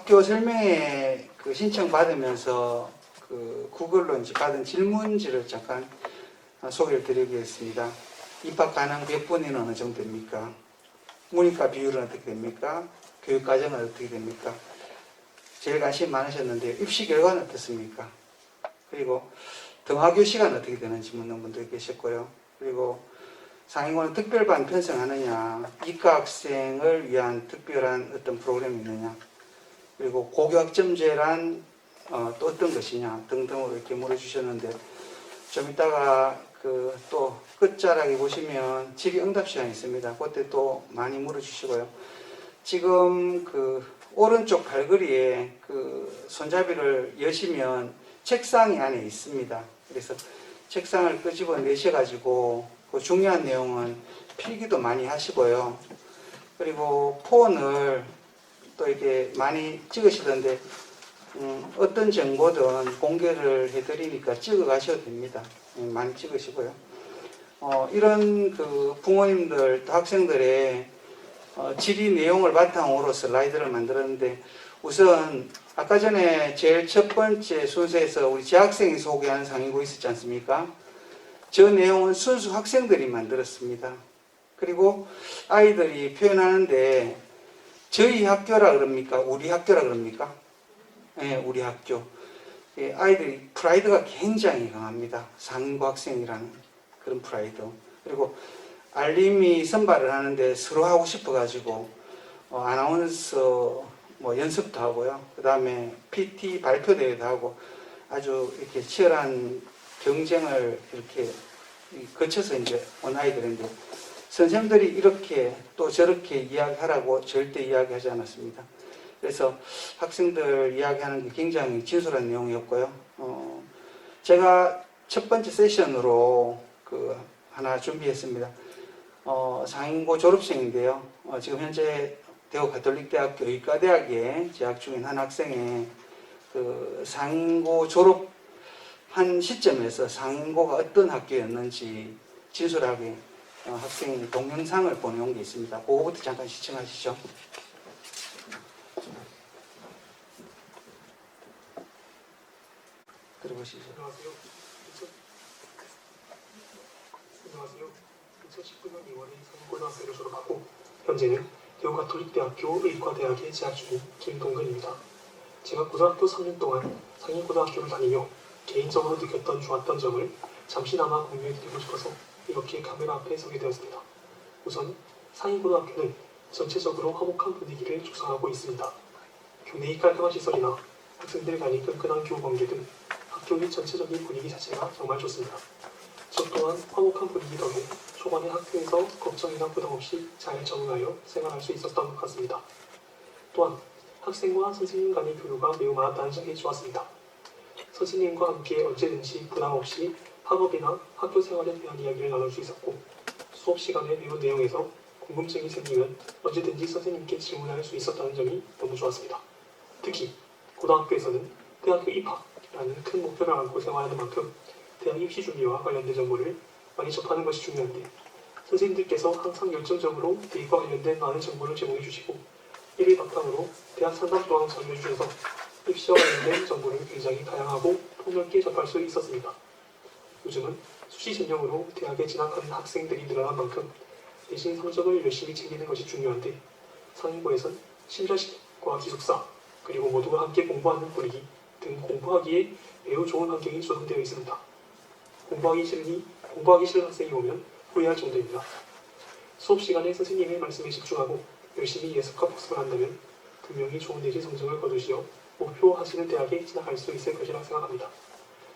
학교 설명회 그 신청 받으면서 그 구글로 이제 받은 질문지를 잠깐 소개를 드리겠습니다. 입학 가능 백분위는 어느 정도 됩니까? 문이과 비율은 어떻게 됩니까? 교육 과정은 어떻게 됩니까? 제일 관심 많으셨는데 입시 결과는 어떻습니까? 그리고 등하교 시간 어떻게 되는지 묻는 분도 계셨고요. 그리고 상위고는 특별반 편성하느냐, 이과 학생을 위한 특별한 어떤 프로그램이 있느냐, 그리고 고교학점제란 또 어떤 것이냐 등등으로 이렇게 물어주셨는데, 좀 이따가 그 또 끝자락에 보시면 질의응답 시간이 있습니다. 그때 또 많이 물어주시고요. 지금 그 오른쪽 갈고리에 그 손잡이를 여시면 책상이 안에 있습니다. 그래서 책상을 끄집어 내셔가지고 그 중요한 내용은 필기도 많이 하시고요. 그리고 폰을 또 이렇게 많이 찍으시던데 어떤 정보든 공개를 해드리니까 찍어 가셔도 됩니다. 많이 찍으시고요. 이런 그 부모님들 또 학생들의 질의 내용을 바탕으로 슬라이드를 만들었는데, 우선 아까 전에 제일 첫 번째 순서에서 우리 재학생이 소개한 상위고 있었지 않습니까? 저 내용은 순수 학생들이 만들었습니다. 그리고 아이들이 표현하는데 저희 학교라 그럽니까? 우리 학교라 그럽니까? 네, 우리 학교. 아이들이 프라이드가 굉장히 강합니다. 상위고 학생이라는 그런 프라이드. 그리고 알림이 선발을 하는데 서로 하고 싶어가지고 아나운서 뭐 연습도 하고요. 그 다음에 PT 발표 대회도 하고 아주 이렇게 치열한 경쟁을 이렇게 거쳐서 이제 온 아이들인데, 선생님들이 이렇게 또 저렇게 이야기하라고 절대 이야기하지 않았습니다. 그래서 학생들 이야기하는 게 굉장히 진솔한 내용이었고요. 제가 첫 번째 세션으로 그 하나 준비했습니다. 상인고 졸업생인데요. 지금 현재 대구 가톨릭대학교 의과대학에 재학 중인 한 학생의 그 상인고 졸업한 시점에서 상인고가 어떤 학교였는지 진솔하게 학생이 동영상을 보내온 게 있습니다. 그거부터 잠깐 시청하시죠. 들어보시죠. 안녕하세요. 2019년 2월에 상고등학교를 졸업하고 현재는 대구 가톨릭대학교 의과대학에 재학 중인 김동근입니다. 제가 고등학교 3년 동안 상위고등학교를 다니며 개인적으로 느꼈던 좋았던 점을 잠시나마 공유해드리고 싶어서 이렇게 카메라 앞에 서게 되었습니다. 우선 상위고등학교는 전체적으로 화목한 분위기를 조성하고 있습니다. 교내의 깔끔한 시설이나 학생들 간의 끈끈한 교우 관계 등 학교의 전체적인 분위기 자체가 정말 좋습니다. 저 또한 화목한 분위기 덕에 초반에 학교에서 걱정이나 부담 없이 잘 적응하여 생활할 수 있었던 것 같습니다. 또한 학생과 선생님 간의 교류가 매우 많았다는 점이 좋았습니다. 선생님과 함께 언제든지 부담 없이 학업이나 학교 생활에 대한 이야기를 나눌 수 있었고, 수업 시간에 배운 내용에서 궁금증이 생기면 언제든지 선생님께 질문할 수 있었다는 점이 너무 좋았습니다. 특히 고등학교에서는 대학교 입학이라는 큰 목표를 안고 생활하는 만큼 대학 입시 준비와 관련된 정보를 많이 접하는 것이 중요한데, 선생님들께서 항상 열정적으로 대입과 관련된 많은 정보를 제공해 주시고, 이를 바탕으로 대학 상담 또한 전해 주셔서 입시와 관련된 정보를 굉장히 다양하고 폭넓게 접할 수 있었습니다. 요즘은 수시 전형으로 대학에 진학하는 학생들이 늘어난 만큼 내신 성적을 열심히 챙기는 것이 중요한데, 상위고에선 심사식과 기숙사, 그리고 모두가 함께 공부하는 분위기 등 공부하기에 매우 좋은 환경이 조성되어 있습니다. 공부하기 싫은 학생이 오면 후회할 정도입니다. 수업 시간에 선생님의 말씀에 집중하고 열심히 예습과 복습을 한다면 분명히 좋은 내신 성적을 거두시어 목표하시는 대학에 진학할 수 있을 것이라 생각합니다.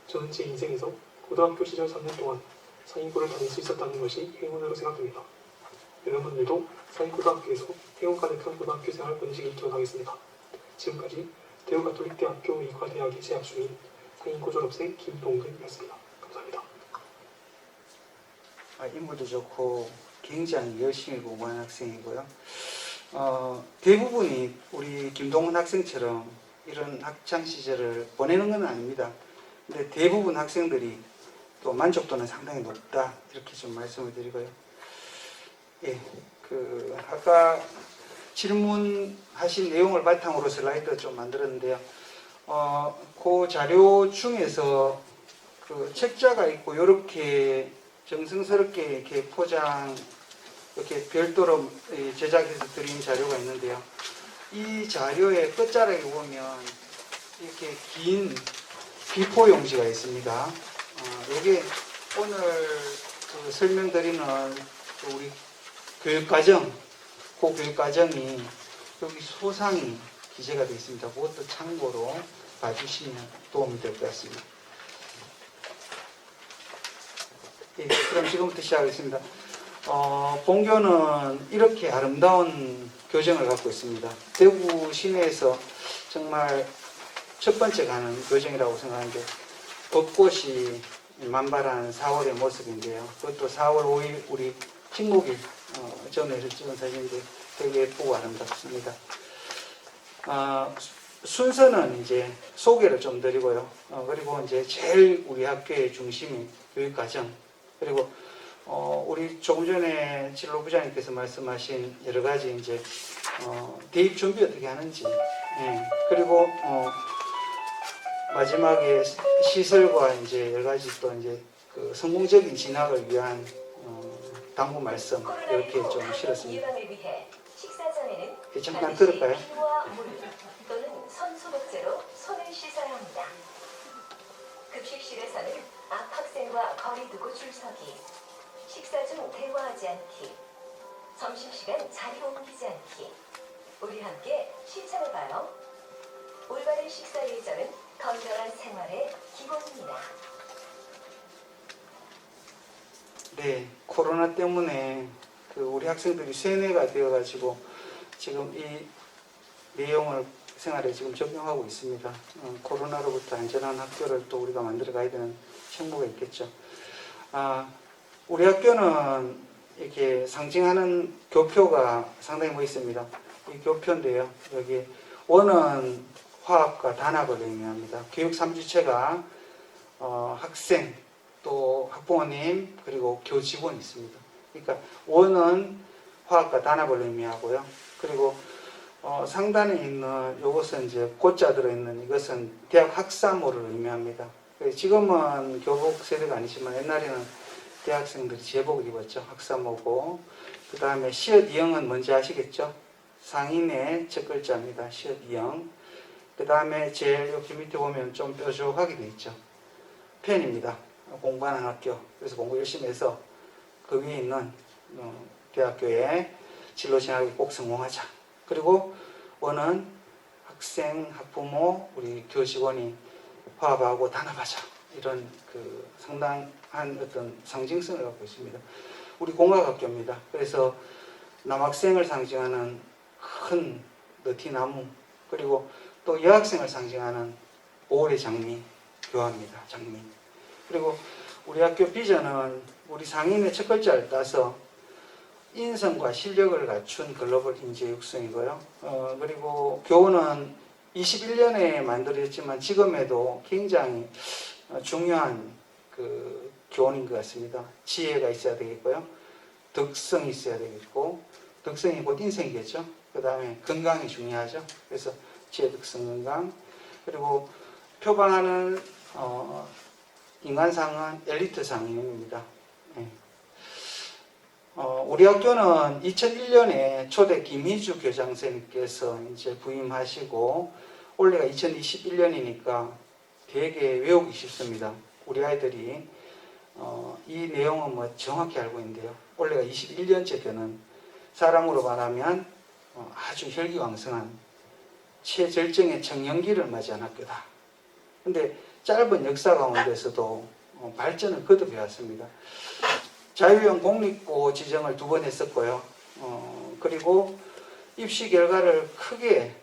저는 제 인생에서 고등학교 시절 3년 동안 상위고를 다닐 수 있었다는 것이 행운으로 생각됩니다. 여러분들도 상위고등학교에서 행운 가득한 고등학교 생활 보내시길 기원하겠습니다. 지금까지 대구 가톨릭대학교 의과대학에 재학 중인 상위고 졸업생 김동근이었습니다. 감사합니다. 인물도 좋고 굉장히 열심히 공부하는 학생이고요. 대부분이 우리 김동훈 학생처럼 이런 학창 시절을 보내는 건 아닙니다. 근데 대부분 학생들이 또 만족도는 상당히 높다, 이렇게 좀 말씀을 드리고요. 예, 아까 질문하신 내용을 바탕으로 슬라이드 좀 만들었는데요. 그 자료 중에서 그 책자가 있고 이렇게 정성스럽게 이렇게 포장 이렇게 별도로 제작해서 드린 자료가 있는데요. 이 자료의 끝자락에 보면 이렇게 긴 비포 용지가 있습니다. 이게 오늘 그 설명드리는 우리 교육과정, 그 교육과정이 여기 소상히 기재가 되어 있습니다. 그것도 참고로 봐주시면 도움이 될 것 같습니다. 예, 그럼 지금부터 시작하겠습니다. 본교는 이렇게 아름다운 교정을 갖고 있습니다. 대구 시내에서 정말 첫 번째 가는 교정이라고 생각하는데 벚꽃이 만발한 4월의 모습인데요. 그것도 4월 5일 우리 식목일 전에서 찍은 사진인데 되게 예쁘고 아름답습니다. 순서는 이제 소개를 좀 드리고요. 그리고 이제 제일 우리 학교의 중심인 교육과정, 그리고 우리 조금 전에 진로부장님께서 말씀하신 여러 가지 이제 대입 준비 어떻게 하는지, 그리고 마지막에 시설과 이제 여러 가지 또 이제 그 성공적인 진학을 위한 당부 말씀 이렇게 좀 실었습니다. 식사 전에는 잠깐 들을까요? 피와 물 또는 손소독제로 손을 씻어야 합니다. 급식실에서는 앞 학생과 거리 두고 줄 서기, 식사 중 대화하지 않기, 점심시간 자리 옮기지 않기. 우리 함께 실천해봐요. 올바른 식사 예절은 건강한 생활의 기본입니다. 네, 코로나 때문에 그 우리 학생들이 쇠뇌가 되어가지고 지금 이 내용을 생활에 지금 적용하고 있습니다. 코로나로부터 안전한 학교를 또 우리가 만들어 가야 되는 책무가 있겠죠. 우리 학교는 이렇게 상징하는 교표가 상당히 멋있습니다. 이 교표인데요. 여기 원은 화합과 단합을 의미합니다. 교육 3주체가 학생, 또 학부모님, 그리고 교직원이 있습니다. 그러니까 원은 화합과 단합을 의미하고요. 그리고 상단에 있는 이것은 이제 고자 들어있는 이것은 대학 학사모를 의미합니다. 지금은 교복 세대가 아니지만 옛날에는 대학생들이 제복을 입었죠. 학사모고, 그 다음에 시옷 이형은 뭔지 아시겠죠? 상인의 첫 글자입니다. 시옷 이형. 그 다음에 제일 여기 밑에 보면 좀 뾰족하게 되어 있죠. 펜입니다. 공부하는 학교. 그래서 공부 열심히 해서 그 위에 있는 대학교에 진로 진학에 꼭 성공하자. 그리고 원은 학생, 학부모, 우리 교직원이 화합하고 단합하자. 이런 그 상당한 어떤 상징성을 갖고 있습니다. 우리 공학학교입니다. 그래서 남학생을 상징하는 큰 느티나무, 그리고 또 여학생을 상징하는 5월의 장미, 교화입니다. 장미. 그리고 우리 학교 비전은 우리 상인의 첫 글자를 따서 인성과 실력을 갖춘 글로벌 인재 육성이고요. 그리고 교훈은 21년에 만들어졌지만 지금에도 굉장히 중요한 그 교훈인 것 같습니다. 지혜가 있어야 되겠고요. 덕성이 있어야 되겠고, 덕성이 곧 인생이겠죠. 그 다음에 건강이 중요하죠. 그래서 지혜, 덕성, 건강. 그리고 표방하는 인간상은 엘리트상입니다. 우리 학교는 2001년에 초대 김희주 교장선생님께서 이제 부임하시고 올해가 2021년이니까 되게 외우기 쉽습니다. 우리 아이들이 이 내용은 뭐 정확히 알고 있는데요. 올해가 21년째 되는, 사람으로 말하면 아주 혈기왕성한 최절정의 청년기를 맞이한 학교다. 근데 짧은 역사 가운데서도 발전을 거듭해 왔습니다. 자유형 공립고 지정을 2번 했었고요. 그리고 입시 결과를 크게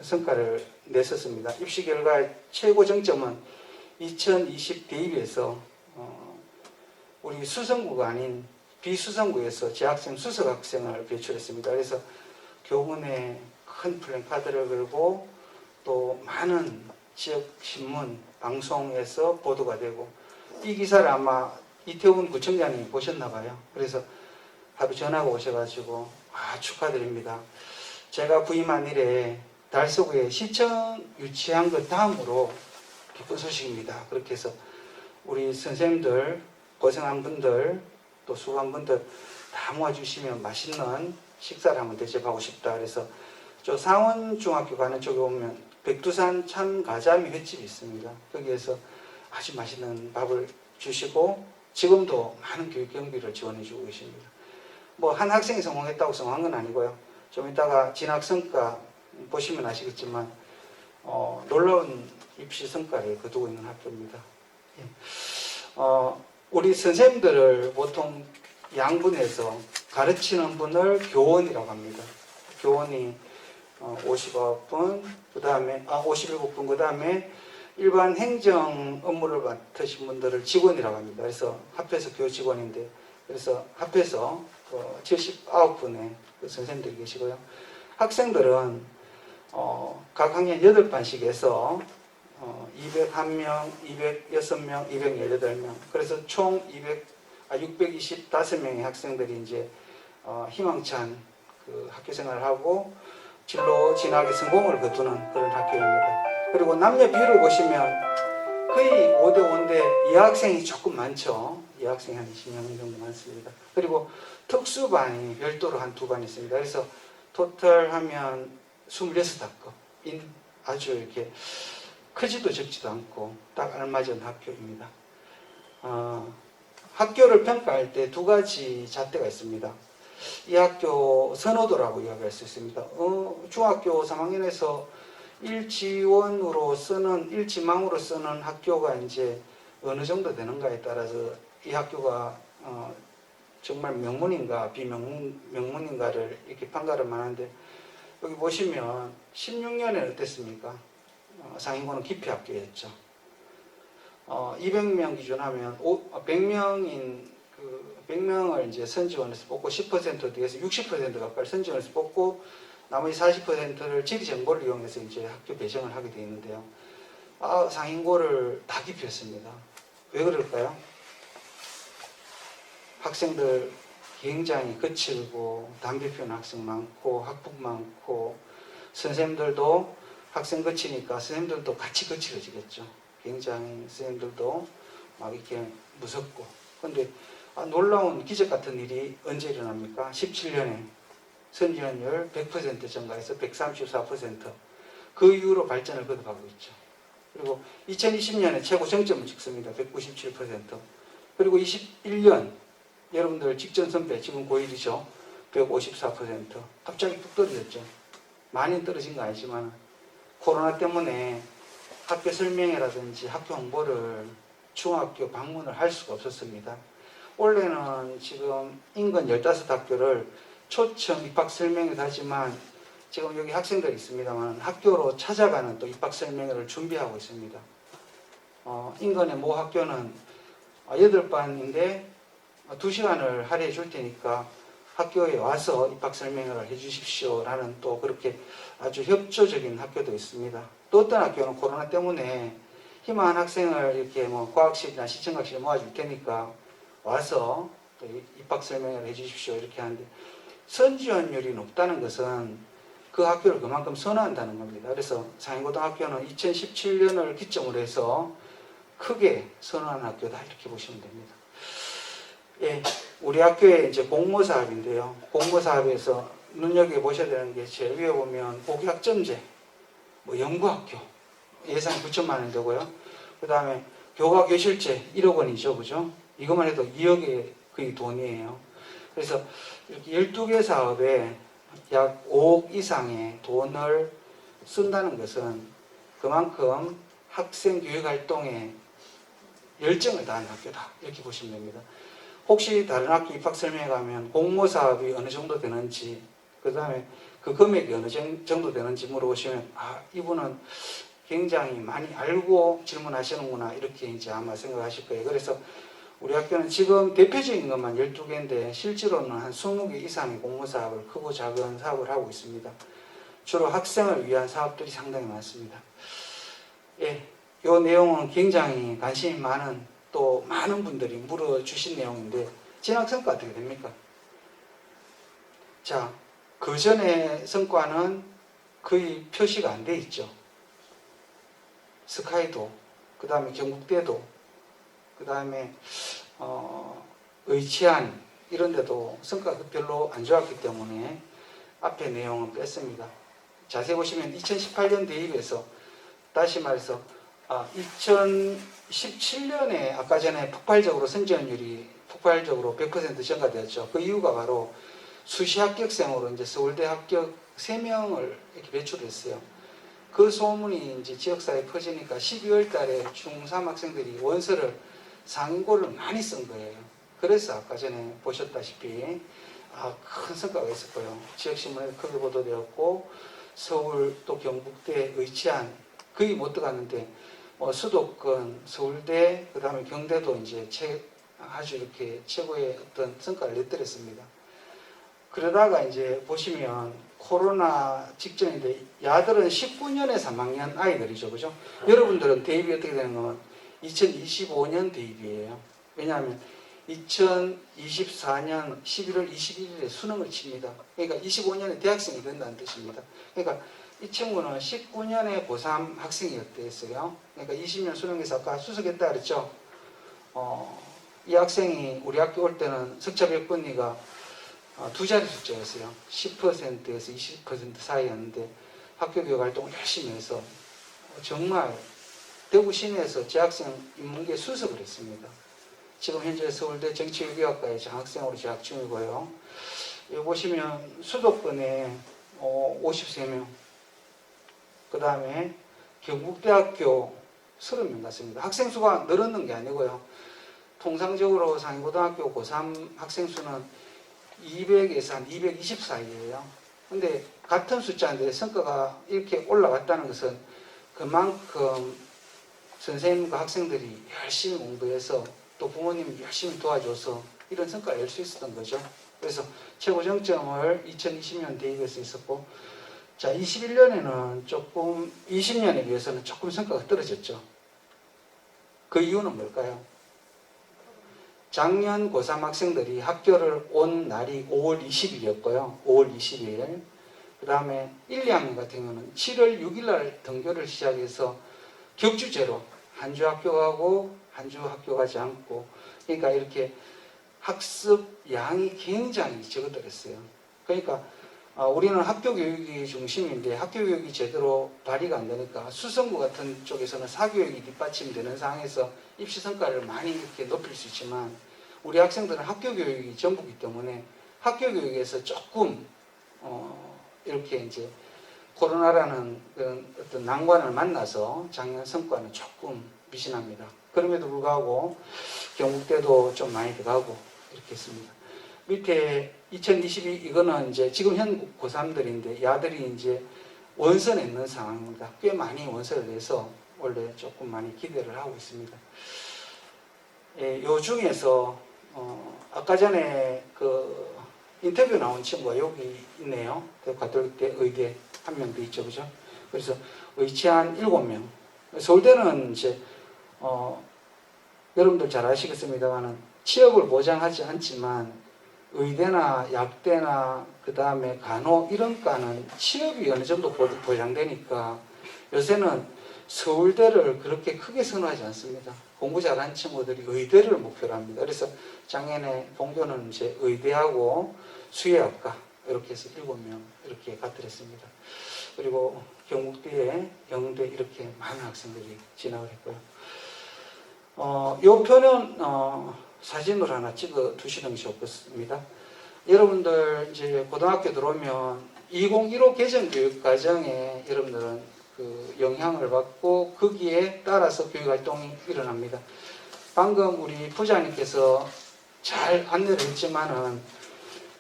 성과를 냈었습니다. 입시 결과의 최고 정점은 2020 대입에서 우리 수성구가 아닌 비수성구에서 재학생 수석 학생을 배출했습니다. 그래서 교문에 큰 플랜카드를 걸고 또 많은 지역 신문, 방송에서 보도가 되고, 이 기사를 아마 이태훈 구청장님이 보셨나 봐요. 그래서 하루 전화가 오셔가지고 축하드립니다. 제가 부임한 이래 달서구에 시청 유치한 것 다음으로 기쁜 소식입니다. 그렇게 해서 우리 선생님들, 고생한 분들, 또 수고한 분들 다 모아주시면 맛있는 식사를 한번 대접하고 싶다. 그래서 저 상원중학교 가는 쪽에 오면 백두산 참가자미 횟집이 있습니다. 거기에서 아주 맛있는 밥을 주시고 지금도 많은 교육 경비를 지원해 주고 계십니다. 뭐 한 학생이 성공했다고 성공한 건 아니고요. 좀 이따가 진학 성과 보시면 아시겠지만 놀라운 입시 성과를 거두고 있는 학교입니다. 우리 선생님들을 보통 양분해서 가르치는 분을 교원이라고 합니다. 교원이 59분, 그 다음에 57분, 그 다음에 일반 행정 업무를 맡으신 분들을 직원이라고 합니다. 그래서 합해서 교직원인데, 그래서 합해서 79분의 선생님들이 계시고요. 학생들은 각 학년 8반씩 해서 201명, 206명, 218명, 그래서 총 625명의 학생들이 이제 희망찬 그 학교 생활을 하고 진로 진학의 성공을 거두는 그런 학교입니다. 그리고 남녀 비율을 보시면 거의 5대5인데 여학생이 조금 많죠. 여학생이 한 20명 정도 많습니다. 그리고 특수반이 별도로 한 2반 있습니다. 그래서 토탈 하면 26학급. 아주 이렇게 크지도 적지도 않고 딱 알맞은 학교입니다. 학교를 평가할 때 2가지 잣대가 있습니다. 이 학교 선호도라고 이야기할 수 있습니다. 중학교 3학년에서 일지원으로 쓰는, 일지망으로 쓰는 학교가 이제 어느 정도 되는가에 따라서 이 학교가 정말 명문인가 비명문인가를 이렇게 판가를 하는데, 여기 보시면 16년에 어땠습니까? 상인고는 기피학교였죠. 200명 기준하면 100명을 이제 선지원에서 뽑고 10% 뒤에서 60% 가까이 선지원에서 뽑고 나머지 40%를 지리정보를 이용해서 이제 학교 배정을 하게 되어 있는데요. 상인고를 다 기피했습니다. 왜 그럴까요? 학생들 굉장히 거칠고 담배 피우는 학생 많고 학폭 많고, 선생님들도 학생 거치니까 선생님들도 같이 거칠어지겠죠. 굉장히 선생님들도 막 이렇게 무섭고. 그런데 놀라운 기적 같은 일이 언제 일어납니까? 17년에 선지원율 100% 증가해서 134%. 그 이후로 발전을 거듭하고 있죠. 그리고 2020년에 최고 정점을 찍습니다. 197%. 그리고 21년 여러분들 직전 선배 지금 고1이죠. 154%. 갑자기 뚝 떨어졌죠. 많이 떨어진 거 아니지만 코로나 때문에 학교 설명회라든지 학교 홍보를 중학교 방문을 할 수가 없었습니다. 원래는 지금 인근 15학교를 초청 입학 설명회도 하지만 지금 여기 학생들이 있습니다만 학교로 찾아가는 또 입학 설명회를 준비하고 있습니다. 인근의 모 학교는 8반인데 2시간을 할애해 줄 테니까 학교에 와서 입학 설명회를 해 주십시오 라는 또 그렇게 아주 협조적인 학교도 있습니다. 또 어떤 학교는 코로나 때문에 희망한 학생을 이렇게 뭐 과학실이나 시청각실에 모아줄 테니까 와서 또 입학 설명회를 해 주십시오 이렇게 하는데, 선지원율이 높다는 것은 그 학교를 그만큼 선호한다는 겁니다. 그래서 상인고등학교는 2017년을 기점으로 해서 크게 선호하는 학교다 이렇게 보시면 됩니다. 예, 우리 학교의 이제 공모 사업인데요. 공모 사업에서 눈여겨 보셔야 되는 게 제일 위에 보면 복위학점제, 뭐 연구학교 예산 9천만 원 되고요. 그 다음에 교과 교실제 1억 원이죠, 그죠? 이것만 해도 2억의 거의 돈이에요. 그래서 이렇게 12개 사업에 약 5억 이상의 돈을 쓴다는 것은 그만큼 학생 교육 활동에 열정을 다하는 학교다 이렇게 보시면 됩니다. 혹시 다른 학교 입학 설명회 가면 공모 사업이 어느 정도 되는지, 그 다음에 그 금액이 어느 정도 되는지 물어보시면 이분은 굉장히 많이 알고 질문하시는구나 이렇게 이제 아마 생각하실 거예요. 그래서 우리 학교는 지금 대표적인 것만 12개인데 실제로는 한 20개 이상의 공모 사업을, 크고 작은 사업을 하고 있습니다. 주로 학생을 위한 사업들이 상당히 많습니다. 예, 이 내용은 굉장히 관심이 많은, 또 많은 분들이 물어주신 내용인데 진학 성과 어떻게 됩니까? 자, 그 전에 성과는 거의 표시가 안 돼 있죠. 스카이도, 그 다음에 경북대도, 그 다음에 의치안 이런 데도 성과가 별로 안 좋았기 때문에 앞에 내용은 뺐습니다. 자세히 보시면 2018년 대입에서 다시 말해서 2017년에 아까 전에 폭발적으로 선지원율이 폭발적으로 100% 증가되었죠. 그 이유가 바로 수시 합격생으로 이제 서울대 합격 3명을 이렇게 배출했어요. 그 소문이 이제 지역사회에 퍼지니까 12월 달에 중3 학생들이 원서를 상고를 많이 쓴 거예요. 그래서 아까 전에 보셨다시피 큰 성과가 있었고요. 지역신문에 크게 보도되었고 서울 또 경북대 의치안 거의 못 들어갔는데 수도권 서울대 그 다음에 경대도 이제 아주 이렇게 최고의 어떤 성과를 내더랬습니다. 그러다가 이제 보시면 코로나 직전인데 야들은 19년에 3학년 아이들이죠, 그죠? 여러분들은 대입이 어떻게 되는 건 2025년 대입이에요. 왜냐하면 2024년 11월 21일에 수능을 칩니다. 그러니까 25년에 대학생이 된다는 뜻입니다. 그러니까 이 친구는 19년에 고3 학생이었대요. 그러니까 20년 수능에서 아까 수석했다 그랬죠. 이 학생이 우리 학교 올 때는 석차 백분위가 두 자리 숫자였어요. 10%에서 20% 사이였는데 학교 교육 활동을 열심히 해서 정말 대구 시내에서 재학생 인문계 수석을 했습니다. 지금 현재 서울대 정치외교학과에 장학생으로 재학 중이고요. 여기 보시면 수도권에 53명, 그 다음에 경북대학교 30명 같습니다. 학생 수가 늘었는 게 아니고요. 통상적으로 상위고등학교 고3 학생 수는 200에서 한 220 사이예요. 근데 같은 숫자인데 성과가 이렇게 올라갔다는 것은 그만큼 선생님과 학생들이 열심히 공부해서 또 부모님이 열심히 도와줘서 이런 성과를 낼 수 있었던 거죠. 그래서 최고 정점을 2020년 대입에서 있었고, 자, 21년에는 조금 20년에 비해서는 조금 성과가 떨어졌죠. 그 이유는 뭘까요? 작년 고3 학생들이 학교를 온 날이 5월 20일이었고요. 5월 20일. 그 다음에 1, 2학년 같은 경우는 7월 6일 날 등교를 시작해서 격주제로 한 주 학교 가고 한 주 학교 가지 않고, 그러니까 이렇게 학습 양이 굉장히 적어들었어요. 그러니까 우리는 학교 교육이 중심인데 학교 교육이 제대로 발휘가 안 되니까 수성구 같은 쪽에서는 사교육이 뒷받침되는 상황에서 입시 성과를 많이 이렇게 높일 수 있지만 우리 학생들은 학교 교육이 전부이기 때문에 학교 교육에서 조금 이렇게 이제 코로나라는 그런 어떤 난관을 만나서 작년 성과는 조금 미진합니다. 그럼에도 불구하고 경북대도 좀 많이 들어가고 이렇게 했습니다. 밑에 2022 이거는 이제 지금 현 고3들인데 야들이 이제 원서 내는 상황입니다. 꽤 많이 원서를 내서 원래 조금 많이 기대를 하고 있습니다. 예, 요 중에서 아까 전에 그 인터뷰 나온 친구가 여기 있네요. 가톨릭대 의대 한 명 더 있죠, 그죠? 그래서 의치한 7명. 서울대는 이제 여러분들 잘 아시겠습니다만은 취업을 보장하지 않지만 의대나 약대나 그 다음에 간호 이런 과는 취업이 어느 정도 보장되니까 요새는 서울대를 그렇게 크게 선호하지 않습니다. 공부 잘하는 친구들이 의대를 목표로 합니다. 그래서 작년에 본교는 이제 의대하고 수의학과 이렇게 해서 7명 이렇게 가뜨렸습니다. 그리고 경북대에 영대 이렇게 많은 학생들이 진학을 했고요. 요 표는 사진으로 하나 찍어 두시는 게 좋겠습니다. 여러분들 이제 고등학교 들어오면 2015 개정교육과정에 여러분들은 그 영향을 받고 거기에 따라서 교육활동이 일어납니다. 방금 우리 부장님께서 잘 안내를 했지만은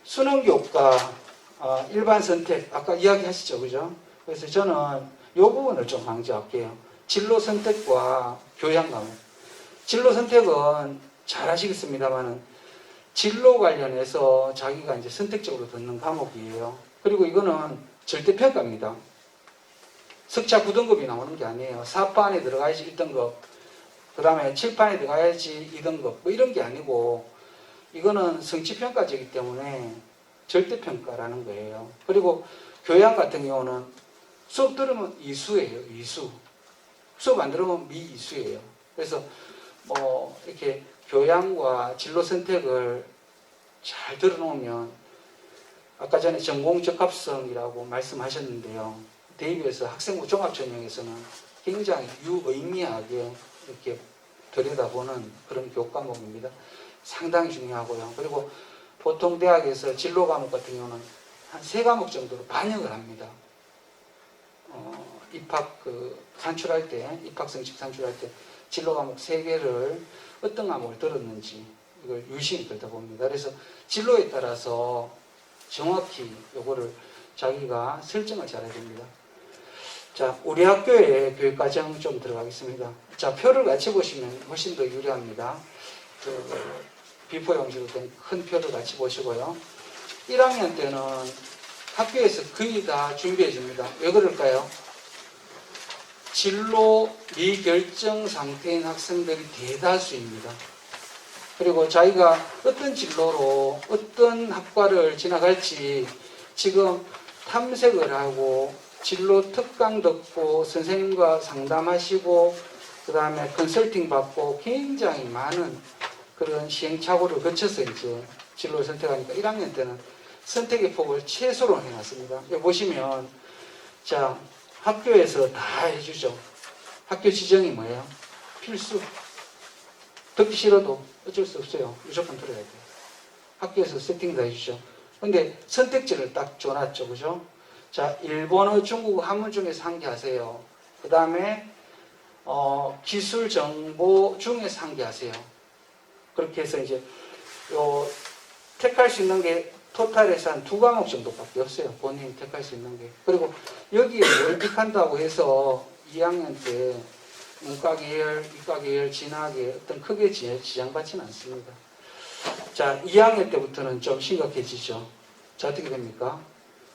수능교과 일반 선택 아까 이야기하시죠, 그죠? 그래서 저는 이 부분을 좀 강조할게요. 진로 선택과 교양 과목. 진로 선택은 잘 아시겠습니다만은 진로 관련해서 자기가 이제 선택적으로 듣는 과목이에요. 그리고 이거는 절대평가입니다. 석차 9등급이 나오는 게 아니에요. 4판에 들어가야지 1등급, 그 다음에 7판에 들어가야지 2등급, 뭐 이런 게 아니고, 이거는 성취평가제이기 때문에 절대평가라는 거예요. 그리고 교양 같은 경우는 수업 들으면 이수예요. 이수. 수업 안 들으면 미이수예요. 그래서 뭐 이렇게 교양과 진로 선택을 잘 들어놓으면 아까 전에 전공 적합성이라고 말씀하셨는데요. 대입에서 학생부 종합전형에서는 굉장히 유의미하게 이렇게 들여다보는 그런 교과목입니다. 상당히 중요하고요. 그리고 보통 대학에서 진로 과목 같은 경우는 한 3과목 정도로 반영을 합니다. 입학 산출할 때, 입학 성적 산출할 때 진로 과목 3개를 어떤 과목을 들었는지 이걸 유심히 들여다봅니다. 그래서 진로에 따라서 정확히 요거를 자기가 설정을 잘해야 됩니다. 자, 우리 학교의 교육과정 좀 들어가겠습니다. 자, 표를 같이 보시면 훨씬 더 유리합니다. 비포 형식으로 된 큰 표를 같이 보시고요. 1학년 때는 학교에서 거의 다 준비해 줍니다. 왜 그럴까요? 진로 미결정 상태인 학생들이 대다수입니다. 그리고 자기가 어떤 진로로 어떤 학과를 지나갈지 지금 탐색을 하고 진로 특강 듣고 선생님과 상담하시고 그 다음에 컨설팅 받고 굉장히 많은 그런 시행착오를 거쳐서 이제 진로를 선택하니까 1학년 때는 선택의 폭을 최소로 해놨습니다. 여기 보시면 자, 학교에서 다 해주죠. 학교 지정이 뭐예요? 필수. 듣기 싫어도 어쩔 수 없어요. 무조건 들어야 돼요. 학교에서 세팅 다 해주죠. 근데 선택지를 딱 줘놨죠. 그죠? 자, 일본어, 중국어, 한문 중에서 한 개 하세요. 그 다음에 기술 정보 중에서 한 개 하세요. 그렇게 해서 이제 택할 수 있는 게 토탈에서 한 2과목 정도밖에 없어요. 본인이 택할 수 있는 게. 그리고 여기에 열픽한다고 해서 2학년 때 문과 계열, 이과 계열, 진학에 어떤 크게 지장받지는 않습니다. 자, 2학년 때부터는 좀 심각해지죠. 자, 어떻게 됩니까?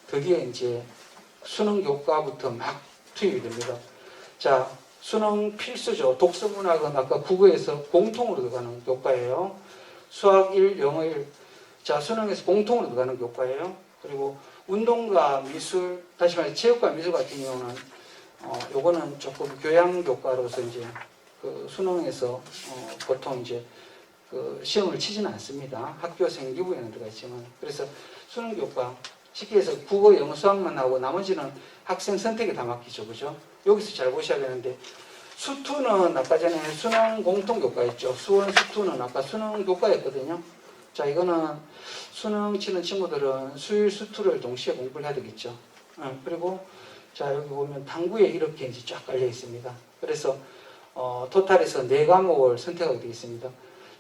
드디어 이제 수능 교과부터 막 투입이 됩니다. 자, 수능 필수죠. 독서 문학은 아까 국어에서 공통으로 들어가는 교과예요. 수학 1, 영어 1. 자, 수능에서 공통으로 들어가는 교과예요. 그리고 운동과 미술, 다시 말해 체육과 미술 같은 경우는 요거는 조금 교양 교과로서 이제 그 수능에서 보통 이제 그 시험을 치지는 않습니다. 학교 생기부에는 들어가 있지만. 그래서 수능 교과 쉽게 해서 국어, 영어, 수학만 하고 나머지는 학생 선택에 다 맡기죠. 그죠? 여기서 잘 보셔야 되는데 수투는 아까 전에 수능 공통 교과였죠. 수원 수투는 아까 수능 교과였거든요. 자, 이거는 수능 치는 친구들은 수일 수투를 동시에 공부를 해야 되겠죠. 그리고 자, 여기 보면 탐구에 이렇게 이제 쫙 깔려 있습니다. 그래서 토탈에서 4과목을 선택하게 되어 있습니다.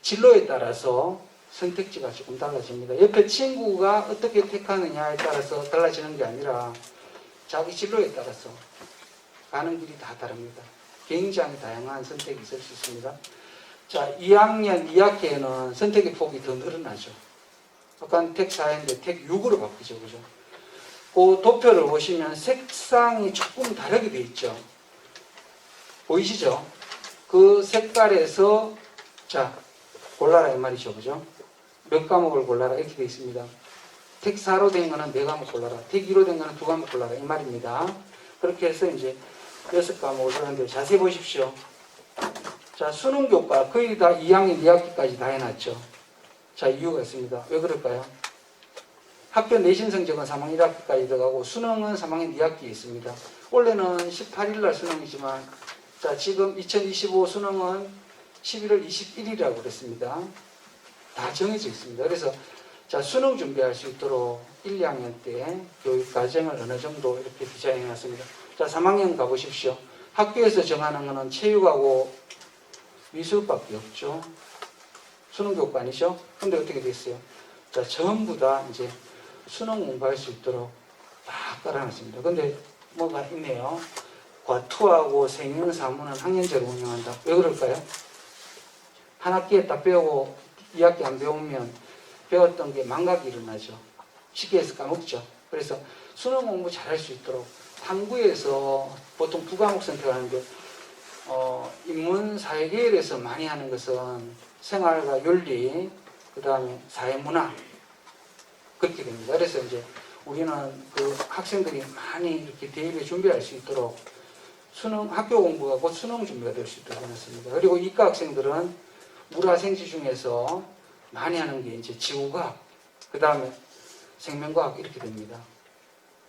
진로에 따라서 선택지가 조금 달라집니다. 옆에 친구가 어떻게 택하느냐에 따라서 달라지는 게 아니라 자기 진로에 따라서 가는 길이 다 다릅니다. 굉장히 다양한 선택이 있을 수 있습니다. 자, 2학년 2학기에는 선택의 폭이 더 늘어나죠. 아까 택 4인데 택 6으로 바뀌죠. 그죠? 그 도표를 보시면 색상이 조금 다르게 되어 있죠. 보이시죠? 그 색깔에서 자, 골라라 이 말이죠. 그죠? 몇 과목을 골라라 이렇게 되어 있습니다. 택 4로 된 거는 4과목 골라라. 택 2로 된 거는 2과목 골라라 이 말입니다. 그렇게 해서 이제 6과목을 하는데 자세히 보십시오. 자, 수능 교과 거의 다 2학년 2학기까지 다 해놨죠. 자, 이유가 있습니다. 왜 그럴까요? 학교 내신 성적은 3학년 1학기까지 들어가고 수능은 3학년 2학기에 있습니다. 원래는 18일 날 수능이지만 자, 지금 2025 수능은 11월 21일이라고 그랬습니다. 다 정해져 있습니다. 그래서 자, 수능 준비할 수 있도록 1, 2학년 때 교육 과정을 어느 정도 이렇게 디자인해 놨습니다. 자, 3학년 가보십시오. 학교에서 정하는 거는 체육하고 미술밖에 없죠. 수능 교과 아니죠? 근데 어떻게 됐어요? 자, 전부 다 이제 수능 공부할 수 있도록 딱 깔아놨습니다. 근데 뭐가 있네요. 과투하고 생명 사무는 학년제로 운영한다. 왜 그럴까요? 한 학기에 딱 배우고 2학기 안 배우면 배웠던 게 망각이 일어나죠. 쉽게 해서 까먹죠. 그래서 수능 공부 잘할 수 있도록 탐구에서 보통 9과목 선택하는데 인문 사회계열에서 많이 하는 것은 생활과 윤리, 그 다음에 사회문화, 그렇게 됩니다. 그래서 이제 우리는 그 학생들이 많이 이렇게 대입에 준비할 수 있도록 학교 공부가 곧 수능 준비가 될 수 있도록 해놨습니다. 그리고 이과 학생들은 물화생지 중에서 많이 하는 게 이제 지구과학, 그 다음에 생명과학 이렇게 됩니다.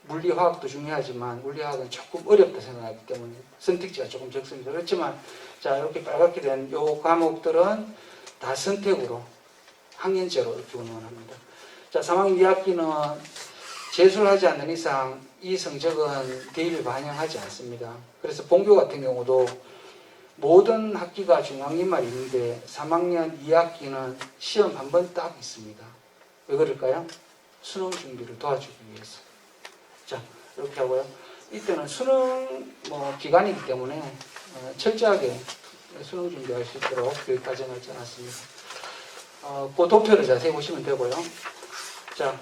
물리화학도 중요하지만 물리화학은 조금 어렵다 생각하기 때문에 선택지가 조금 적습니다. 그렇지만 자, 이렇게 빨갛게 된 요 과목들은 다 선택으로 학년제로 이렇게 운영을 합니다. 자, 3학년 2학기는 재수를 하지 않는 이상 이 성적은 대입에 반영하지 않습니다. 그래서 본교 같은 경우도 모든 학기가 중학년말이 있는데 3학년 2학기는 시험 한 번 딱 있습니다. 왜 그럴까요? 수능 준비를 도와주기 위해서. 자, 이렇게 하고요. 이때는 수능 기간이기 때문에 철저하게 수능 준비할 수 있도록 교육 과정을 짜놨습니다. 그 도표를 자세히 보시면 되고요. 자,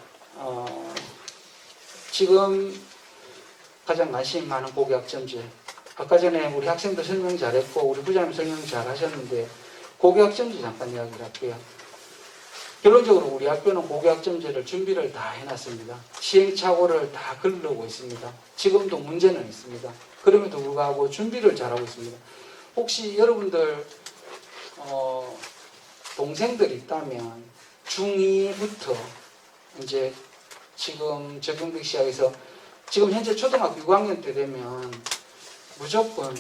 지금 가장 관심 많은 고교학점제. 아까 전에 우리 학생도 설명 잘했고 우리 부장님 설명 잘 하셨는데 고교학점제 잠깐 이야기를 할게요. 결론적으로 우리 학교는 고교학점제를 준비를 다 해놨습니다. 시행착오를 다 걸러오고 있습니다. 지금도 문제는 있습니다. 그럼에도 불구하고 준비를 잘하고 있습니다. 혹시 여러분들 동생들이 있다면 중2부터 이제 지금 적용되기 시작해서 지금 현재 초등학교 6학년 때 되면 무조건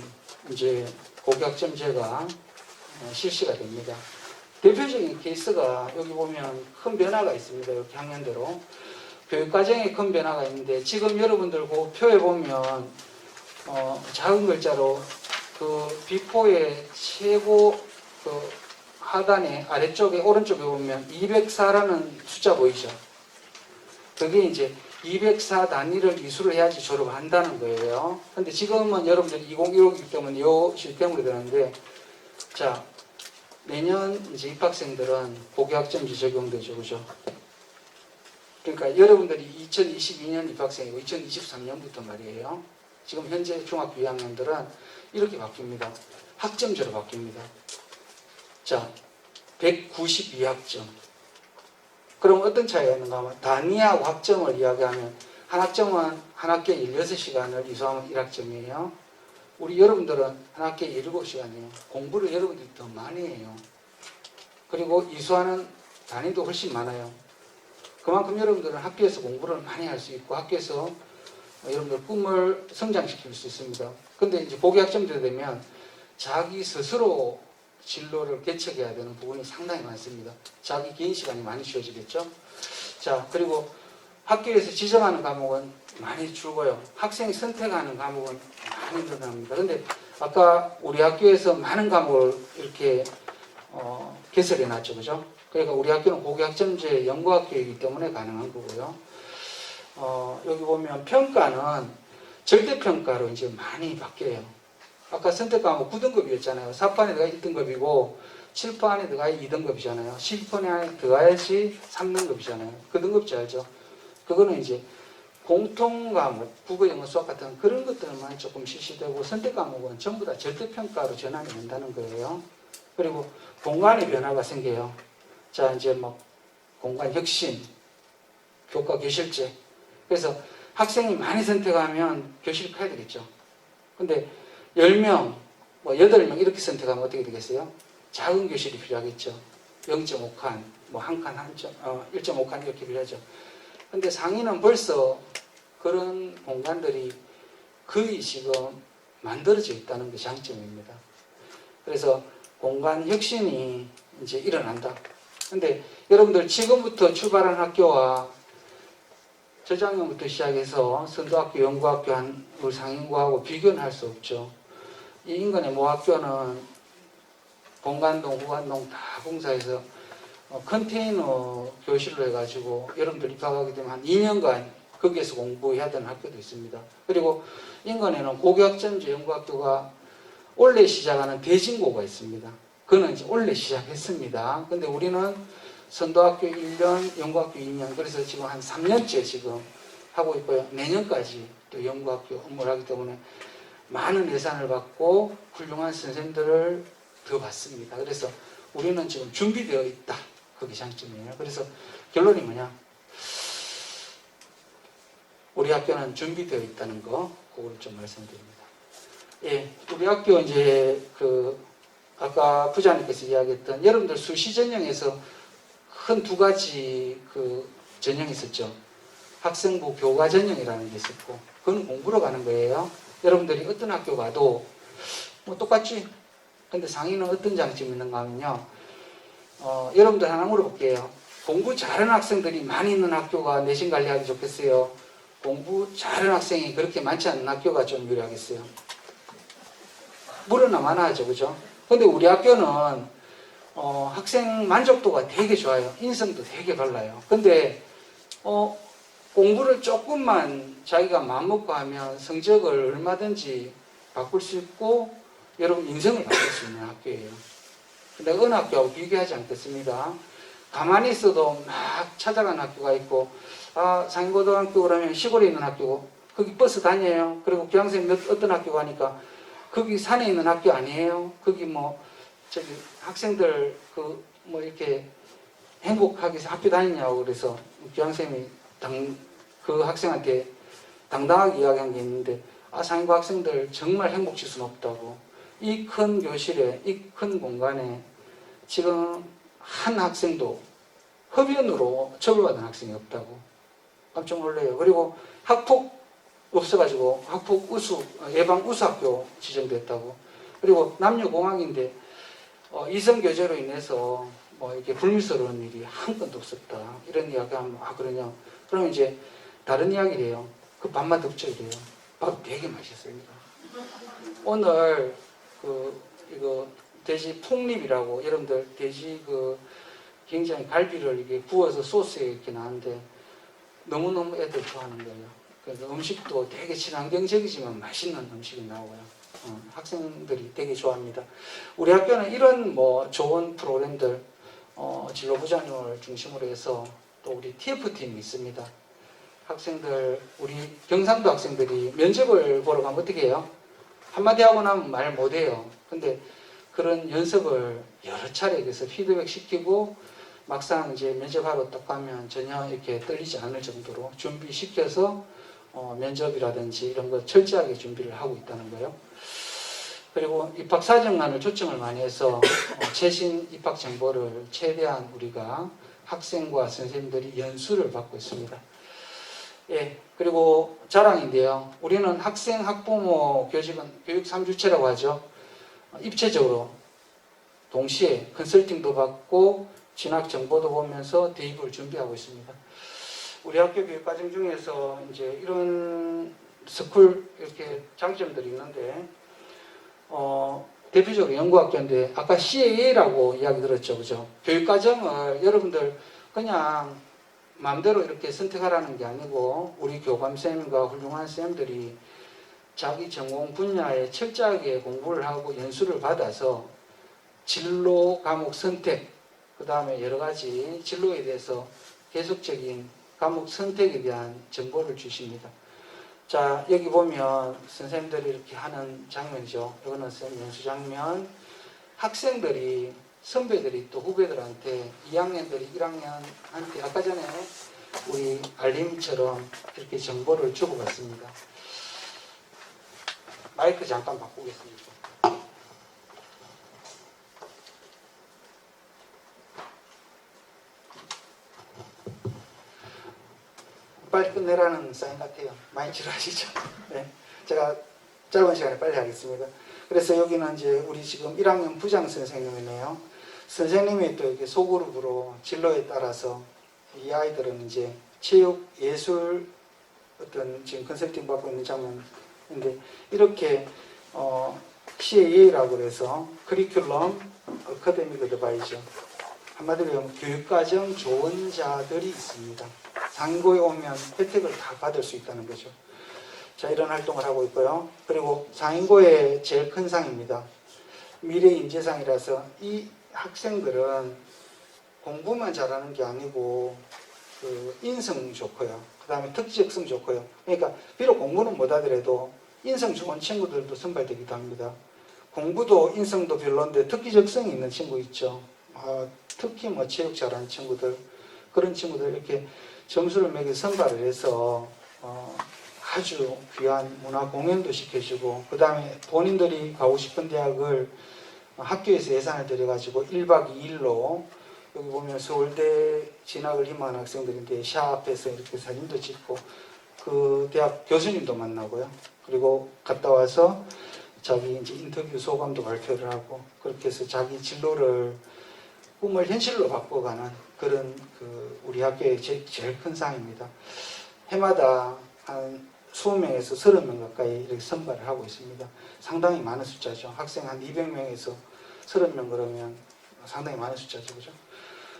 이제 고교학점제가 실시가 됩니다. 대표적인 케이스가 여기 보면 큰 변화가 있습니다. 이렇게 학년대로 교육과정에 큰 변화가 있는데 지금 여러분들 그 표에 보면 작은 글자로 그 비포의 최고 그 하단에 아래쪽에 오른쪽에 보면 204라는 숫자 보이죠? 그게 이제 204 단위를 이수를 해야지 졸업한다는 거예요. 근데 지금은 여러분들이 2015이기 때문에 이 시스템으로 되는데, 자, 내년 이제 입학생들은 고교학점제 적용되죠, 그죠? 그러니까 여러분들이 2022년 입학생이고 2023년부터 말이에요. 지금 현재 중학교 2학년들은 이렇게 바뀝니다. 학점제로 바뀝니다. 자, 192학점. 그럼 어떤 차이가 있는가 하면 단위하고 학점을 이야기하면 한 학점은 한 학기에 16시간을 이수하면 1학점이에요. 우리 여러분들은 한 학기에 17시간이에요. 공부를 여러분들이 더 많이 해요. 그리고 이수하는 단위도 훨씬 많아요. 그만큼 여러분들은 학교에서 공부를 많이 할 수 있고 학교에서 여러분들 꿈을 성장시킬 수 있습니다. 근데 이제 고교학점제 되면 자기 스스로 진로를 개척해야 되는 부분이 상당히 많습니다. 자기 개인 시간이 많이 주어지겠죠. 자, 그리고 학교에서 지정하는 과목은 많이 줄고요. 학생이 선택하는 과목은 많이 늘어납니다. 근데 아까 우리 학교에서 많은 과목을 이렇게 개설해 놨죠. 그죠? 그러니까 우리 학교는 고교학점제 연구학교이기 때문에 가능한 거고요. 여기 보면 평가는 절대평가로 이제 많이 바뀌어요. 아까 선택 과목 9등급이었잖아요. 4판 안에 들어가야 1등급이고 7판 안에 들어가야 2등급이잖아요. 10판 안에 들어가야지 3등급이잖아요. 그 등급제 알죠? 그거는 이제 공통 과목, 국어, 영어, 수학 같은 그런 것들만 조금 실시되고 선택 과목은 전부 다 절대평가로 전환이 된다는 거예요. 그리고 공간의 변화가 생겨요. 자, 이제 뭐 공간 혁신, 교과 교실제. 그래서 학생이 많이 선택하면 교실이 커야 되겠죠. 근데 10명, 뭐 8명 이렇게 선택하면 어떻게 되겠어요? 작은 교실이 필요하겠죠. 0.5칸, 뭐 한 칸, 1.5칸 이렇게 필요하죠. 근데 상위는 벌써 그런 공간들이 거의 지금 만들어져 있다는 게 장점입니다. 그래서 공간 혁신이 이제 일어난다. 근데 여러분들 지금부터 출발한 학교와 저작년부터 시작해서 선도학교, 연구학교, 상인고하고 비교는 할 수 없죠. 이 인근의 모 학교는 본관동, 후관동 다 공사해서 컨테이너 교실로 해가지고 여러분들 입학하게 되면 한 2년간 거기에서 공부해야 되는 학교도 있습니다. 그리고 인근에는 고교학점제 연구학교가 올해 시작하는 대진고가 있습니다. 그는 이제 올해 시작했습니다. 근데 우리는 선도학교 1년, 연구학교 2년, 그래서 지금 한 3년째 지금 하고 있고요. 내년까지 또 연구학교 업무를 하기 때문에 많은 예산을 받고 훌륭한 선생님들을 더 받습니다. 그래서 우리는 지금 준비되어 있다. 그게 장점이에요. 그래서 결론이 뭐냐? 우리 학교는 준비되어 있다는 거, 그걸 좀 말씀드립니다. 예, 우리 학교 이제 아까 부장님께서 이야기했던 여러분들 수시 전형에서 큰 두 가지 전형이 있었죠. 학생부 교과 전형이라는 게 있었고, 그건 공부로 가는 거예요. 여러분들이 어떤 학교 가도 뭐 똑같지. 근데 상위는 어떤 장점이 있는가 하면요. 여러분들 하나 물어볼게요. 공부 잘하는 학생들이 많이 있는 학교가 내신 관리하기 좋겠어요? 공부 잘하는 학생이 그렇게 많지 않은 학교가 좀 유리하겠어요? 물어나 마나하죠, 그죠? 근데 우리 학교는 학생 만족도가 되게 좋아요. 인성도 되게 발라요. 근데 공부를 조금만 자기가 마음먹고 하면 성적을 얼마든지 바꿀 수 있고 여러분 인생을 바꿀 수 있는 학교예요. 근데 어느 학교하고 비교하지 않겠습니다. 가만히 있어도 막 찾아가는 학교가 있고, 상인고등학교 그러면 시골에 있는 학교고, 거기 버스 다녀요. 그리고 교양생 어떤 학교 가니까 거기 산에 있는 학교 아니에요. 거기 학생들 이렇게 행복하게 학교 다니냐고 그래서 교양생이 그 학생한테 당당하게 이야기한 게 있는데, 상인고 학생들 정말 행복지수는 없다고. 이 큰 교실에, 이 큰 공간에 지금 한 학생도 흡연으로 처벌받은 학생이 없다고. 깜짝 놀래요. 그리고 학폭 없어가지고 학폭 예방 우수학교 지정됐다고. 그리고 남녀공학인데 이성교제로 인해서 이렇게 불미스러운 일이 한 건도 없었다. 이런 이야기하면 그러냐. 그러면 이제 다른 이야기를 해요. 그 밥만 덥죠 이래요. 밥 되게 맛있습니다. 오늘 이거 돼지 폭립이라고 여러분들 돼지 굉장히 갈비를 이렇게 구워서 소스에 이렇게 나는데 너무너무 애들 좋아하는 거예요. 그래서 음식도 되게 친환경적이지만 맛있는 음식이 나오고요. 학생들이 되게 좋아합니다. 우리 학교는 이런 좋은 프로그램들 진로부장님을 중심으로 해서 또 우리 TF팀이 있습니다. 학생들, 우리 경상도 학생들이 면접을 보러 가면 어떻게 해요? 한마디 하고 나면 말 못해요. 근데 그런 연습을 여러 차례 해서 피드백 시키고 막상 이제 면접하러 딱 가면 전혀 이렇게 떨리지 않을 정도로 준비시켜서 면접이라든지 이런 거 철저하게 준비를 하고 있다는 거예요. 그리고 입학 사정관을 초청을 많이 해서 최신 입학 정보를 최대한 우리가 학생과 선생님들이 연수를 받고 있습니다. 예, 그리고 자랑인데요. 우리는 학생, 학부모, 교직원, 교육 3주체라고 하죠. 입체적으로 동시에 컨설팅도 받고 진학 정보도 보면서 대입을 준비하고 있습니다. 우리 학교 교육과정 중에서 이제 이런 스쿨 이렇게 장점들이 있는데 대표적으로 연구학교인데 아까 CAA라고 이야기 들었죠, 그죠? 교육과정을 여러분들 그냥 마음대로 이렇게 선택하라는 게 아니고 우리 교감쌤과 훌륭한 쌤들이 자기 전공 분야에 철저하게 공부를 하고 연수를 받아서 진로 과목 선택, 그 다음에 여러 가지 진로에 대해서 계속적인 과목 선택에 대한 정보를 주십니다. 자, 여기 보면 선생님들이 이렇게 하는 장면이죠. 이거는 선생님 연수 장면. 학생들이, 선배들이 또 후배들한테 2학년들이 1학년한테 아까 전에 우리 알림처럼 이렇게 정보를 주고받습니다. 마이크 잠깐 바꾸겠습니다. 빨리 끝내라는 사인 같아요. 많이 지루하시죠? 네. 제가 짧은 시간에 빨리 하겠습니다. 그래서 여기는 이제 우리 지금 1학년 부장 선생님이네요. 선생님이 또 이렇게 소그룹으로 진로에 따라서 이 아이들은 이제 체육, 예술 어떤 지금 컨설팅 받고 있는 장면인데 이렇게 CAA라고 해서 커리큘럼 어카데믹 어드바이저 한마디로 교육과정 조언자들이 있습니다. 상고에 오면 혜택을 다 받을 수 있다는 거죠. 자, 이런 활동을 하고 있고요. 그리고 상인고의 제일 큰 상입니다. 미래인재상이라서 이 학생들은 공부만 잘하는 게 아니고 인성 좋고요. 그 다음에 특기적성 좋고요. 그러니까 비록 공부는 못하더라도 인성 좋은 친구들도 선발되기도 합니다. 공부도 인성도 별론데 특기적성이 있는 친구 있죠. 특히 체육 잘하는 친구들, 그런 친구들 이렇게 점수를 매겨 선발을 해서 아주 귀한 문화 공연도 시켜주고, 그 다음에 본인들이 가고 싶은 대학을 학교에서 예산을 들여가지고 1박 2일로, 여기 보면 서울대 진학을 희망하는 학생들인데 샤 앞에서 이렇게 사진도 찍고, 그 대학 교수님도 만나고요. 그리고 갔다 와서 자기 이제 인터뷰 소감도 발표를 하고, 그렇게 해서 자기 진로를, 꿈을 현실로 바꿔가는 그런 우리 학교의 제일 큰 상입니다. 해마다 한 20명에서 30명 가까이 이렇게 선발을 하고 있습니다. 상당히 많은 숫자죠. 학생 한 200명에서 30명 그러면 상당히 많은 숫자죠. 그죠?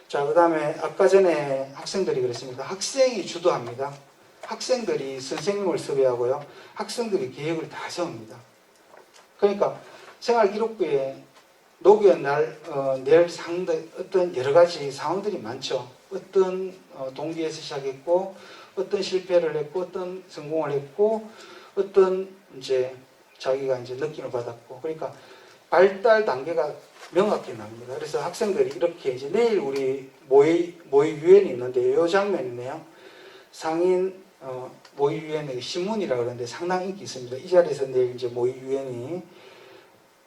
자, 그 다음에 아까 전에 학생들이 그랬습니다. 학생이 주도합니다. 학생들이 선생님을 섭외하고요. 학생들이 계획을 다 세웁니다. 그러니까 생활기록부에 녹여낼 어떤 여러 가지 상황들이 많죠. 어떤 동기에서 시작했고, 어떤 실패를 했고, 어떤 성공을 했고, 어떤 이제 자기가 이제 느낌을 받았고, 그러니까 발달 단계가 명확히 납니다. 그래서 학생들이 이렇게 이제 내일 우리 모의 유엔이 있는데 이 장면이네요. 상인 모의 유엔의 신문이라고 그러는데 상당히 인기 있습니다. 이 자리에서 내일 이제 모의 유엔이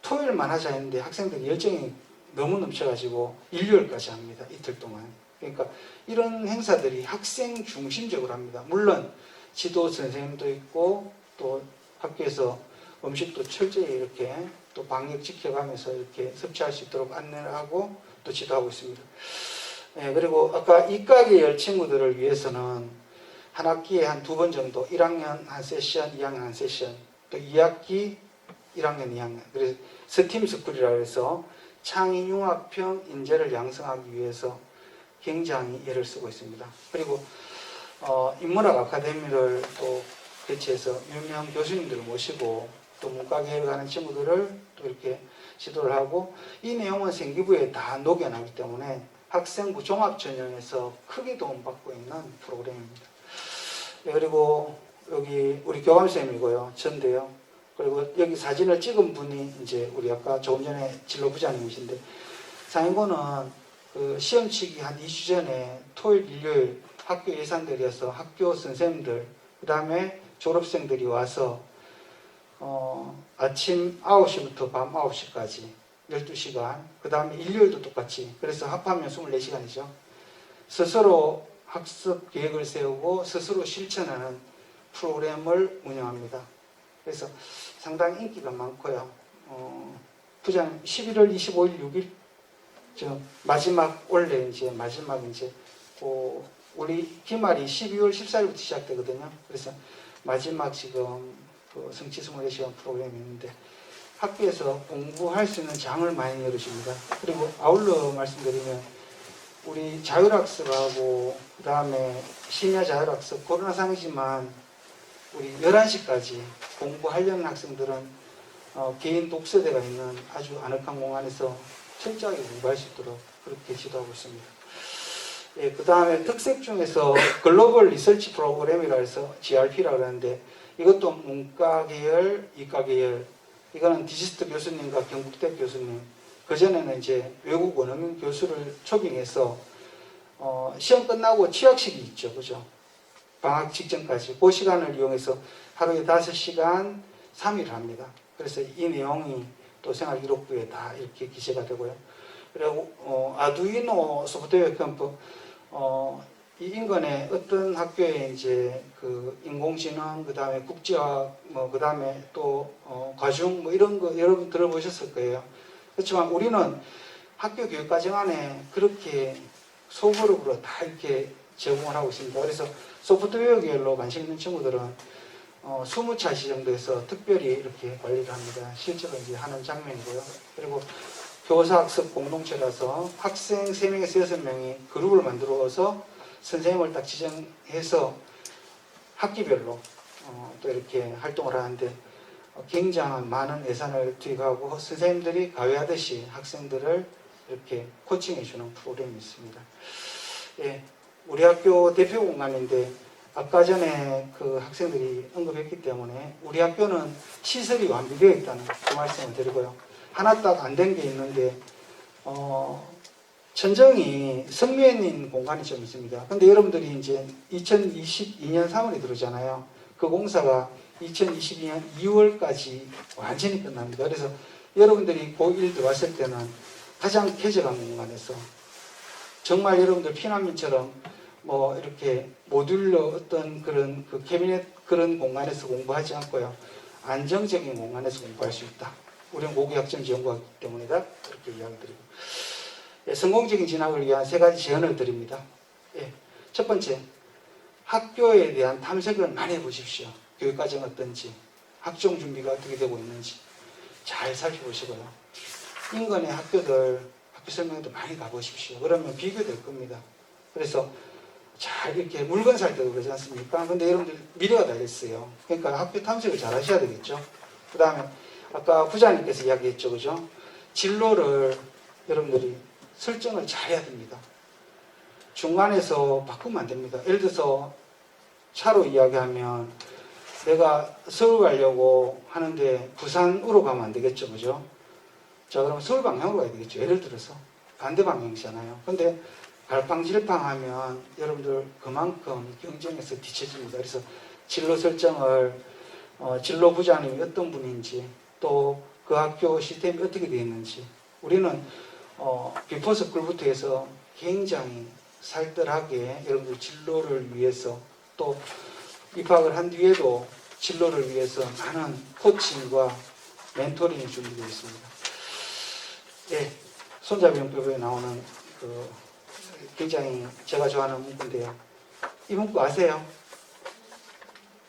토요일만 하자 했는데 학생들이 열정이 너무 넘쳐가지고 일요일까지 합니다. 이틀 동안. 그러니까 이런 행사들이 학생 중심적으로 합니다. 물론 지도 선생님도 있고 또 학교에서 음식도 철저히 이렇게 또 방역 지켜가면서 이렇게 섭취할 수 있도록 안내를 하고 또 지도하고 있습니다. 네, 그리고 아까 이과계열 친구들을 위해서는 한 학기에 한 2번 정도 1학년 한 세션, 2학년 한 세션, 또 2학기 1학년, 2학년. 그래서 스팀 스쿨이라고 해서 창의융합형 인재를 양성하기 위해서 굉장히 애를 쓰고 있습니다. 그리고 인문학 아카데미를 또 개최해서 유명 교수님들을 모시고 또 문과계열 가는 친구들을 또 이렇게 지도를 하고, 이 내용은 생기부에 다 녹여나기 때문에 학생부 종합전형에서 크게 도움받고 있는 프로그램입니다. 네, 그리고 여기 우리 교감쌤이고요. 전데요. 그리고 여기 사진을 찍은 분이 이제 우리 아까 조금 전에 진로부장님이신데, 상인고는 그 시험치기 한 2주 전에 토요일, 일요일 학교 예산들이어서 학교 선생님들, 그 다음에 졸업생들이 와서 아침 9시부터 밤 9시까지 12시간, 그 다음에 일요일도 똑같이, 그래서 합하면 24시간이죠. 스스로 학습 계획을 세우고 스스로 실천하는 프로그램을 운영합니다. 그래서 상당히 인기가 많고요. 부장 11월 25일, 6일 마지막 원래 이제 마지막 이제 우리 기말이 12월 14일부터 시작되거든요. 그래서 마지막 지금 성취 24시간 프로그램이 있는데 학교에서 공부할 수 있는 장을 많이 열으십니다. 그리고 아울러 말씀드리면 우리 자율학습하고 그 다음에 심야 자율학습, 코로나 상이지만 우리 11시까지 공부하려는 학생들은 개인 독서대가 있는 아주 아늑한 공간에서 철저하게 공부할 수 있도록 그렇게 지도하고 있습니다. 예, 그 다음에 특색 중에서 글로벌 리서치 프로그램이라 해서 GRP라고 하는데, 이것도 문과 계열, 이과 계열, 이거는 디지스트 교수님과 경북대 교수님, 그전에는 이제 외국 원어민 교수를 초빙해서 시험 끝나고 취학식이 있죠. 그죠? 방학 직전까지 그 시간을 이용해서 하루에 5시간 3일을 합니다. 그래서 이 내용이 또 생활기록부에 다 이렇게 기재가 되고요. 그리고 아두이노 소프트웨어 캠프, 이 인근에 어떤 학교에 이제 그 인공지능, 그 다음에 국제학, 그 다음에 또 과중 이런 거 여러분 들어보셨을 거예요. 그렇지만 우리는 학교 교육과정 안에 그렇게 소그룹으로 다 이렇게 제공을 하고 있습니다. 그래서 소프트웨어 계열로 관심 있는 친구들은 20차시 정도에서 특별히 이렇게 관리를 합니다. 실제로 이제 하는 장면이고요. 그리고 교사학습 공동체라서 학생 3명에서 6명이 그룹을 만들어서 선생님을 딱 지정해서 학기별로 또 이렇게 활동을 하는데 굉장한 많은 예산을 투입하고 선생님들이 가외하듯이 학생들을 이렇게 코칭해주는 프로그램이 있습니다. 예, 우리 학교 대표 공간인데 아까 전에 그 학생들이 언급했기 때문에 우리 학교는 시설이 완비되어 있다는 그 말씀을 드리고요. 하나 딱 안 된 게 있는데 천정이 성면인 공간이 좀 있습니다. 근데 여러분들이 이제 2022년 3월에 들어오잖아요. 그 공사가 2022년 2월까지 완전히 끝납니다. 그래서 여러분들이 고1 들어왔을 때는 가장 쾌적한 공간에서 정말 여러분들 피난민처럼 뭐 이렇게 모듈러 어떤 그런 그 캐비넷 그런 공간에서 공부하지 않고요. 안정적인 공간에서 공부할 수 있다. 우리는 고교학점 지원과이기 때문에 그렇게 이야기 드리고. 예, 성공적인 진학을 위한 3가지 제언을 드립니다. 예, 첫 번째, 학교에 대한 탐색을 많이 해보십시오. 교육과정 어떤지, 학종 준비가 어떻게 되고 있는지 잘 살펴보시고요. 인근의 학교들, 학교 설명회도 많이 가보십시오. 그러면 비교될 겁니다. 그래서 잘 이렇게 물건 살 때도 그러지 않습니까? 근데 여러분들 미래가 달렸어요. 그러니까 학교 탐색을 잘 하셔야 되겠죠. 그 다음에 아까 부장님께서 이야기했죠. 그죠? 진로를 여러분들이 설정을 잘 해야 됩니다. 중간에서 바꾸면 안 됩니다. 예를 들어서 차로 이야기하면 내가 서울 가려고 하는데 부산으로 가면 안 되겠죠. 그죠? 자, 그럼 서울 방향으로 가야 되겠죠. 예를 들어서 반대 방향이잖아요. 근데 갈팡질팡하면 여러분들 그만큼 경쟁에서 뒤처집니다. 그래서 진로 설정을 진로 부장님이 어떤 분인지 또 그 학교 시스템이 어떻게 되어 있는지 우리는 비포 스쿨부터 해서 굉장히 살뜰하게 여러분들 진로를 위해서 또 입학을 한 뒤에도 진로를 위해서 많은 코칭과 멘토링이 준비되어 있습니다. 예, 손자병법에 나오는 그 굉장히 제가 좋아하는 문구인데요. 이 문구 아세요?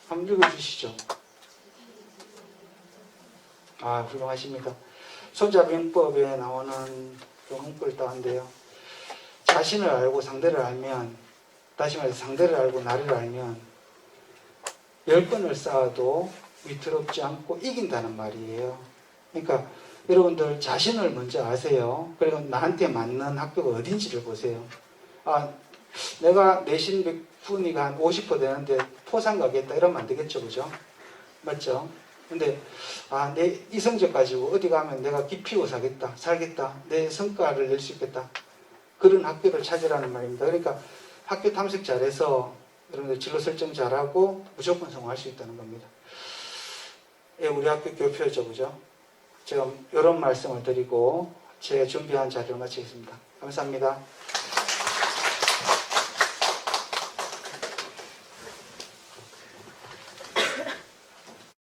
한번 읽어주시죠. 아, 훌륭하십니다. 손자병법에 나오는 그 문구를 따는데요. 자신을 알고 상대를 알면, 다시 말해서 상대를 알고 나를 알면 10건을 쌓아도 위태롭지 않고 이긴다는 말이에요. 그러니까 여러분들 자신을 먼저 아세요. 그리고 나한테 맞는 학교가 어딘지를 보세요. 아, 내가 내신 100분위가 한 50% 되는데 포상 가겠다 이러면 안 되겠죠. 그죠? 맞죠? 근데 내 이 성적 가지고 어디 가면 내가 기피고 살겠다. 내 성과를 낼 수 있겠다. 그런 학교를 찾으라는 말입니다. 그러니까 학교 탐색 잘해서 여러분들 진로 설정 잘하고 무조건 성공할 수 있다는 겁니다. 예, 우리 학교 교표죠. 그죠? 제가 이런 말씀을 드리고 제 준비한 자료를 마치겠습니다. 감사합니다.